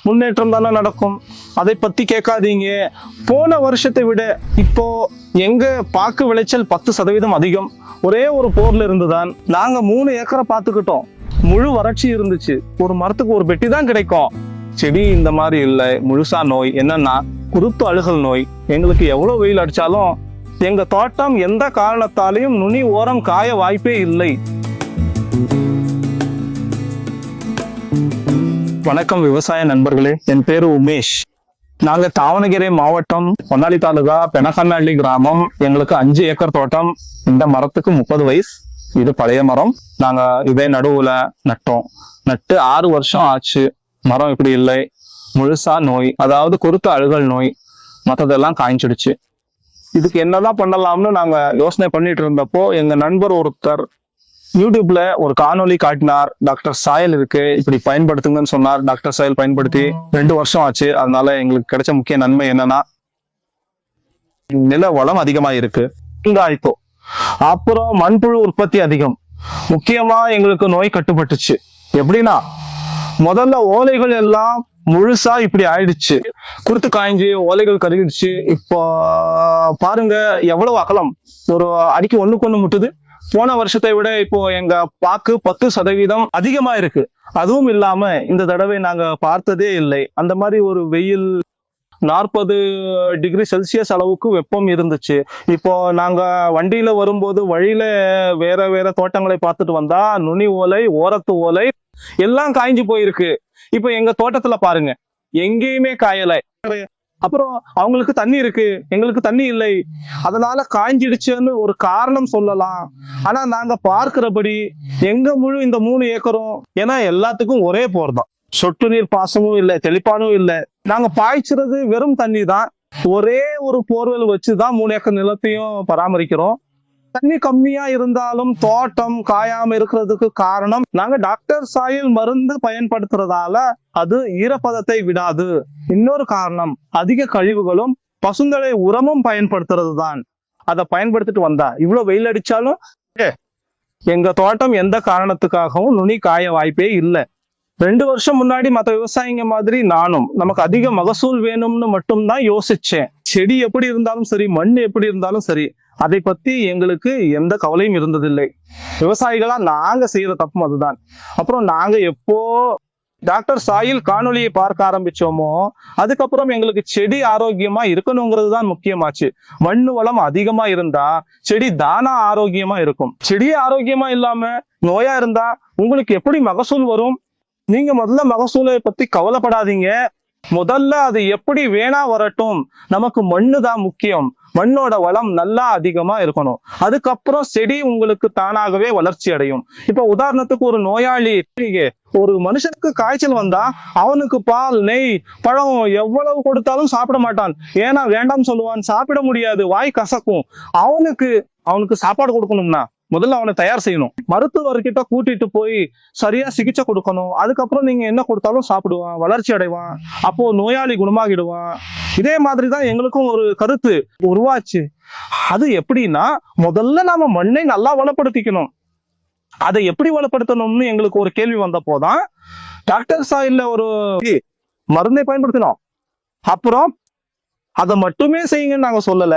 முன்னேற்றம் தானே நடக்கும். அதை பத்தி கேட்காதீங்க. போன வருஷத்தை விட இப்போ எங்க பாக்கு விளைச்சல் 10% அதிகம். ஒரே ஒரு போர்ல இருந்துதான் நாங்க 3 ஏக்கரை பார்த்துக்கிட்டோம். முழு வறட்சி இருந்துச்சு. ஒரு மரத்துக்கு ஒரு பெட்டி தான் கிடைக்கும். செடி இந்த மாதிரி இல்லை. முழுசா நோய் என்னன்னா குருத்து அழுகல் நோய். எங்களுக்கு எவ்வளவு வெயில் அடிச்சாலும் எங்க தோட்டம் எந்த காரணத்தாலையும் நுனி ஓரம் காய வாய்ப்பே இல்லை. வணக்கம் விவசாய நண்பர்களே, என் பேரு உமேஷ். நாங்க தாவணகிரி மாவட்டம் பொன்னாலி தாலுகா பெனகண்ணஹள்ளி கிராமம். எங்களுக்கு 5 ஏக்கர் தோட்டம். இந்த மரத்துக்கு 30 வயசு. இது பழைய மரம். நாங்க இதே நடுவுல நட்டு 6 வருஷம் ஆச்சு. மரம் இப்படி இல்லை. முழுசா நோய், அதாவது குருத்து அழுகல் நோய். மற்றதெல்லாம் காய்ச்சிடுச்சு. இதுக்கு என்னதான் பண்ணலாம்னு நாங்க யோசனை பண்ணிட்டு இருந்தப்போ எங்க நண்பர் ஒருத்தர் யூடியூப்ல ஒரு காணொலி காட்டினார். டாக்டர் சாயல் இருக்கு, இப்படி பயன்படுத்துங்கன்னு சொன்னார். டாக்டர் சாயல் பயன்படுத்தி 2 வருஷம் ஆச்சு. அதனால எங்களுக்கு கிடைச்ச முக்கிய நன்மை என்னன்னா நில வளம் அதிகமா இருக்கு. இப்போ அப்புறம் மண்புழு உற்பத்தி அதிகம். முக்கியமா எங்களுக்கு நோய் கட்டுப்பட்டுச்சு. எப்படின்னா முதல்ல ஓலைகள் எல்லாம் முழுசா இப்படி ஆயிடுச்சு. குருத்து காய்ஞ்சி ஓலைகள் கருகிடுச்சு. இப்போ பாருங்க எவ்வளவு அகலம், ஒரு அடிக்கு 1:1 முட்டுது. போன வருஷத்தை விட இப்போ எங்க பாக்கு 10% அதிகமா இருக்கு. அதுவும் இல்லாம இந்த தடவை நாங்க பார்த்ததே இல்லை. அந்த மாதிரி ஒரு வெயில் 40 டிகிரி செல்சியஸ் அளவுக்கு வெப்பம் இருந்துச்சு. இப்போ நாங்க வண்டியில வரும்போது வழியில வேற தோட்டங்களை பார்த்துட்டு வந்தா நுனி ஓலை, ஓரத்து ஓலை எல்லாம் காய்ஞ்சு போயிருக்கு. இப்போ எங்க தோட்டத்துல பாருங்க, எங்கேயுமே காயலை. அப்புறம் அவங்களுக்கு தண்ணி இருக்கு, எங்களுக்கு தண்ணி இல்லை. அதனால காய்ஞ்சிடுச்சுன்னு ஒரு காரணம் சொல்லலாம். ஆனா நாங்க பார்க்கிறபடி எங்க முழு இந்த 3 ஏக்கரும், ஏன்னா எல்லாத்துக்கும் ஒரே போர் தான். சொட்டு நீர் பாசமும் இல்லை, தெளிப்பானும் இல்லை. நாங்க பாய்ச்சுறது வெறும் தண்ணி தான். ஒரே ஒரு போர்வெல் வச்சுதான் 3 ஏக்கர் நிலத்தையும் பராமரிக்கிறோம். தண்ணி கம்மியா இருந்தாலும் தோட்டம் காயாம இருக்கிறதுக்கு காரணம் நாங்க டாக்டர் சாயல் மருந்து பயன்படுத்துறதால அது ஈரப்பதத்தை விடாது. இன்னொரு காரணம் அதிக கழிவுகளும் பசுந்தழை உரமும் பயன்படுத்துறது தான். அதை பயன்படுத்திட்டு வந்தா இவ்வளவு வெயில் அடிச்சாலும் எங்க தோட்டம் எந்த காரணத்துக்காகவும் நுனி காய வாய்ப்பே இல்லை. 2 வருஷம் முன்னாடி மற்ற விவசாயிங்க மாதிரி நானும் நமக்கு அதிக மகசூல் வேணும்னு மட்டும்தான் யோசிச்சேன். செடி எப்படி இருந்தாலும் சரி, மண் எப்படி இருந்தாலும் சரி, அதை பத்தி எங்களுக்கு எந்த கவலையும் இருந்ததில்லை. விவசாயிகளா நாங்க செய்யற தப்பும் அதுதான். அப்புறம் நாங்க எப்போ டாக்டர் சாயில் காணொலியை பார்க்க ஆரம்பிச்சோமோ அதுக்கப்புறம் எங்களுக்கு செடி ஆரோக்கியமா இருக்கணுங்கிறது தான் முக்கியமாச்சு. மண்ணு வளம் அதிகமா இருந்தா செடி தானா ஆரோக்கியமா இருக்கும். செடியே ஆரோக்கியமா இல்லாம நோயா இருந்தா உங்களுக்கு எப்படி மகசூல் வரும்? நீங்க முதல்ல மகசூலை பத்தி கவலைப்படாதீங்க. முதல்ல அது எப்படி வேணா வரட்டும், நமக்கு மண்ணு தான் முக்கியம். மண்ணோட வளம் நல்லா அதிகமா இருக்கணும். அதுக்கப்புறம் செடி உங்களுக்கு தானாகவே வளர்ச்சி அடையும். இப்ப உதாரணத்துக்கு ஒரு நோயாளி, ஒரு மனுஷனுக்கு காய்ச்சல் வந்தா அவனுக்கு பால், நெய், பழம் எவ்வளவு கொடுத்தாலும் சாப்பிட மாட்டான். ஏன்னா வேண்டாம் சொல்லுவான், சாப்பிட முடியாது, வாய் கசக்கும். அவனுக்கு சாப்பாடு கொடுக்கணும்னா முதல்ல அவனை தயார் செய்யணும். மருத்துவர்கிட்ட கூட்டிட்டு போய் சரியா சிகிச்சை கொடுக்கணும். அதுக்கப்புறம் நீங்க என்ன கொடுத்தாலும் சாப்பிடுவான், வளர்ச்சி அடைவான். அப்போ நோயாளி குணமாகிடுவான். இதே மாதிரிதான் எங்களுக்கும் ஒரு கருத்து உருவாச்சு. அது எப்படின்னா முதல்ல நாம மண்ணை நல்லா வளப்படுத்திக்கணும். அதை எப்படி வளப்படுத்தணும்னு எங்களுக்கு ஒரு கேள்வி வந்தப்போதான் டாக்டர் சாயில்ல ஒரு மருந்தை பயன்படுத்தினோம். அப்புறம் அதை மட்டுமே செய்யுங்கன்னு நாங்க சொல்லல,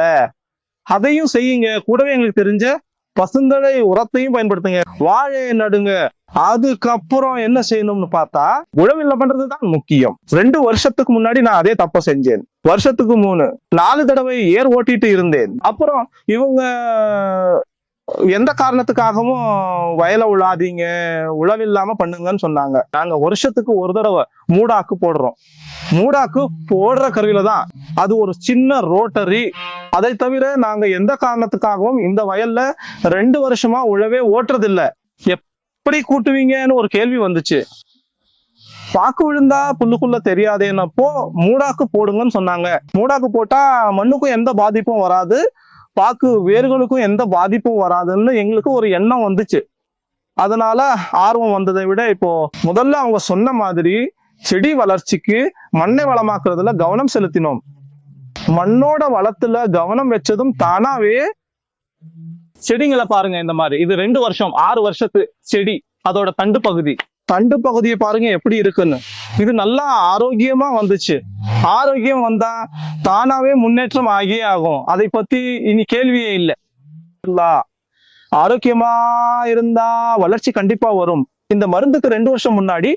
அதையும் செய்யுங்க. கூடவே எங்களுக்கு தெரிஞ்ச பசுந்தழை உரத்தையும் பயன்படுத்துங்க, வாழையை நடுங்க. அதுக்கப்புறம் என்ன செய்யணும்னு பார்த்தா உழவில்ல பண்றதுதான் முக்கியம். 2 வருஷத்துக்கு முன்னாடி நான் அதே தப்ப செஞ்சேன். வருஷத்துக்கு 4 தடவை ஏர் ஓட்டிட்டு இருந்தேன். அப்புறம் இவங்க எந்த காரணத்துக்காகவும் வயலை உழாதீங்க, உழவில்லாம பண்ணுங்கன்னு சொன்னாங்க. நாங்க வருஷத்துக்கு ஒரு தடவை மூடாக்கு போடுறோம். மூடாக்கு போடுற கருவில தான், அது ஒரு சின்ன ரோட்டரி. அதை தவிர நாங்க எந்த காரணத்துக்காகவும் இந்த வயல்ல 2 வருஷமா உழவே ஓட்டுறதில்லை. எப்படி கூட்டுவீங்கன்னு ஒரு கேள்வி வந்துச்சு. பாக்கு விழுந்தா புல்லுக்குள்ள தெரியாதேன்னப்போ மூடாக்கு போடுங்கன்னு சொன்னாங்க. மூடாக்கு போட்டா மண்ணுக்கும் எந்த பாதிப்பும் வராது, பாக்கு வேர்களுக்கும் எந்த பாதிப்பும் வராதுன்னு எங்களுக்கு ஒரு எண்ணம் வந்துச்சு. அதனால ஆர்வம் வந்ததை விட இப்போ முதல்ல அவங்க சொன்ன மாதிரி செடி வளர்ச்சிக்கு மண்ணை வளமாக்குறதுல கவனம் செலுத்தினோம். மண்ணோட வளத்துல கவனம் வச்சதும் தானாவே செடிங்களை பாருங்க. இந்த மாதிரி இது 2 வருஷம் 6 வருஷத்து செடி. அதோட தண்டு பகுதியை பாருங்க எப்படி இருக்குன்னு. இது நல்லா ஆரோக்கியமா வந்துச்சு. ஆரோக்கியம் வந்தா தானாவே முன்னேற்றம் ஆகியே ஆகும். அதை பத்தி இனி கேள்வியே இல்லை. ஆரோக்கியமா இருந்தா வளர்ச்சி கண்டிப்பா வரும். இந்த மருந்துக்கு 2 வருஷம் முன்னாடி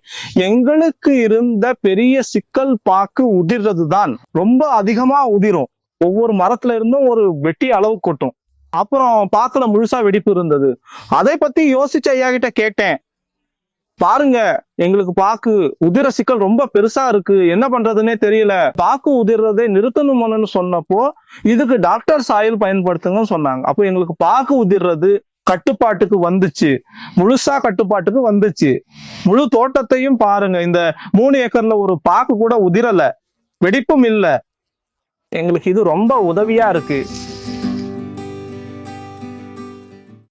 எங்களுக்கு இருந்த பெரிய சிக்கல் பாக்கு உதிர்றதுதான். ரொம்ப அதிகமா உதிரும். ஒவ்வொரு மரத்துல இருந்தும் ஒரு வெட்டி அளவு கொட்டும். அப்புறம் பாக்குல முழுசா வெடிப்பு இருந்தது. அதை பத்தி யோசிச்ச ஐயா கிட்ட கேட்டேன். பாருங்க, எங்களுக்கு பாக்கு உதிர சிக்கல் ரொம்ப பெருசா இருக்கு, என்ன பண்றதுன்னே தெரியல, பாக்கு உதிர்றதை நிறுத்தணும்னு சொன்னப்போ இதுக்கு டாக்டர் சாயில் பயன்படுத்துங்கன்னு சொன்னாங்க. அப்போ எங்களுக்கு பாக்கு உதிர்றது கட்டுப்பாட்டுக்கு வந்துச்சு. முழுசா கட்டுப்பாட்டுக்கு வந்துச்சு. முழு தோட்டத்தையும் பாருங்க, இந்த 3 ஏக்கர்ல ஒரு பாக்கு கூட உதிரல, வெடிப்பும் இல்ல. எங்களுக்கு இது ரொம்ப உதவியா இருக்கு.